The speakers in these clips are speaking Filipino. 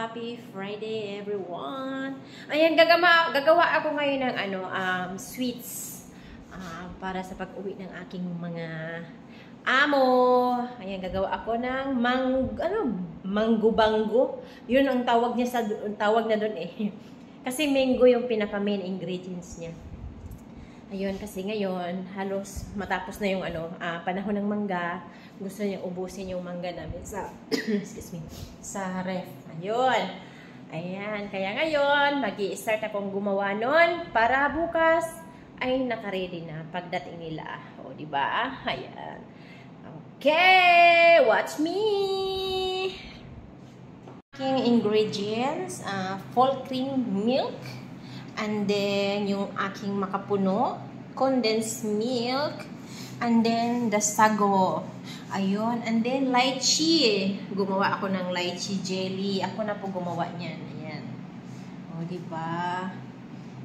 Happy Friday, everyone! Ayan, gagawa ako ngayon ng sweets para sa pag-uwi ng aking mga amo. Ayan, gagawa ako ng mango-bango. Yun ang tawag niya tawag na doon eh. Kasi mango yung pinaka-main ingredients niya. Ayun, kasi ngayon, halos matapos na yung panahon ng mangga. Gusto niya ubusin yung mangga namin sa, excuse me, sa ref. Ayun. Ayan, kaya ngayon, mag-i-start akong gumawa nun para bukas ay naka-ready na pagdating nila. O, diba? Ayan. Okay, watch me! Aking ingredients, full cream milk. And then, yung aking makapuno, condensed milk, and then, the sago. Ayun, and then, lychee. Gumawa ako ng lychee jelly. Ako na po gumawa niyan. Ayan. O, diba?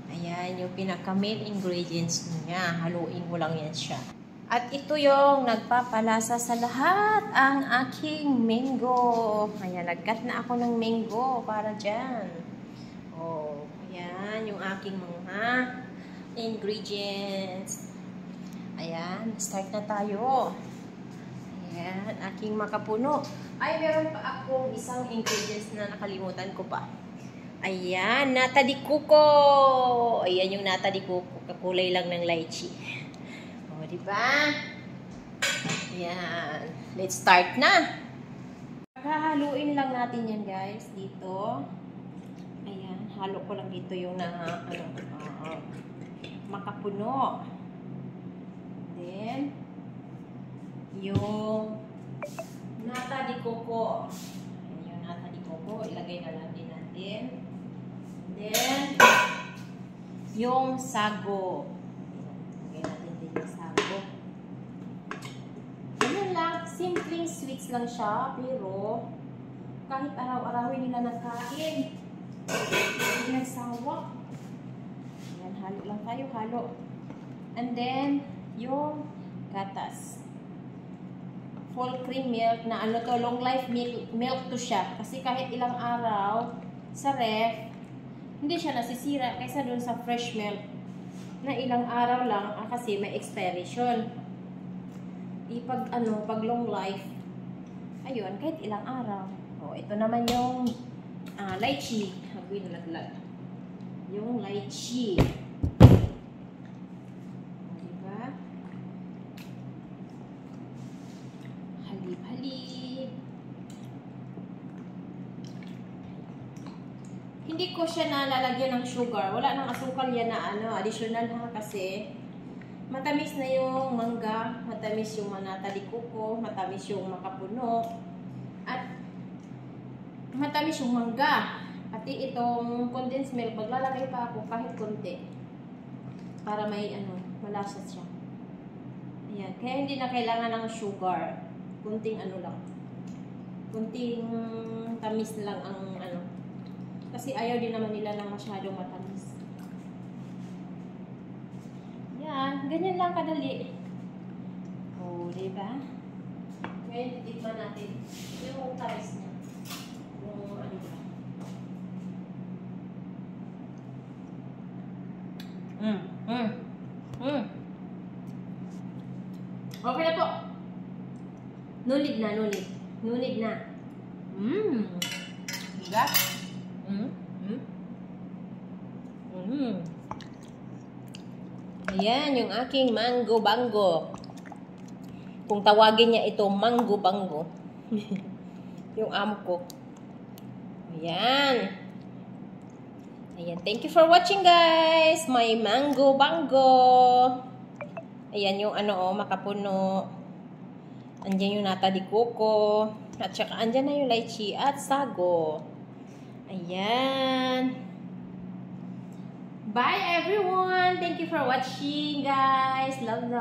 Ayan, yung pinaka-main ingredients niya. Haluin ko lang yan siya. At ito yung nagpapalasa sa lahat, ang aking mango. Ayan, nagkat na ako ng mango para dyan. O, ayan, yung aking mga ingredients. Ayan, start na tayo. Ayan, aking makapuno. Ay, meron pa akong isang ingredients na nakalimutan ko pa. Ayan, nata di kuko. Ayan yung nata di kuko. Kakulay lang ng lychee. O, diba? Ayan, let's start na. Haluin lang natin yan, guys, dito. Ayan, halo ko lang dito yung makapuno. Then, yung nata di coco. Ayan, yung nata di coco, ilagay na lang din natin. Then, yung sago. Ilagay natin din yung sago. Ganyan lang, simpleng sweets lang siya, pero kahit araw-arawin nila nagkain. Hindi nagsawa. Ayan, halo lang tayo, halo. And then, yung gatas. Full cream milk na long life milk to siya. Kasi kahit ilang araw sa ref, hindi siya nasisira kaysa dun sa fresh milk na ilang araw lang kasi may expiration. Pag long life, ayun, kahit ilang araw. O, ito naman yung lychee. Hagoy na laglag. Yung lychee. Diba? Halib-halib. Hindi ko siya nalalagyan ng sugar. Wala nang asukal yan na additional ha, kasi matamis na yung mangga, matamis yung manata di kuko, matamis yung makapuno, at matamis yung mangga. Pati itong condensed milk, maglalagay pa ako kahit konti para may malasa siya. Ayan, kaya hindi na kailangan ng sugar. Kunting lang. Kunting tamis lang ang kasi ayaw din naman nila ng masyadong matamis. Yan, ganyan lang kadali. O, diba? Ngayon, titikman natin yung tamis niya. Yung ba? Okay na po. Nunid na. Diba? Ayan, yung aking mango-bango. Kung tawagin niya ito, mango-bango. Yung amo ko. Ayan. Ayan, thank you for watching, guys. My mango-bango. Ayan yung makapuno. Andyan yung nata di coco. At saka andyan na yung lychee at sago. Ayan. Bye everyone. Thank you for watching, guys. Love.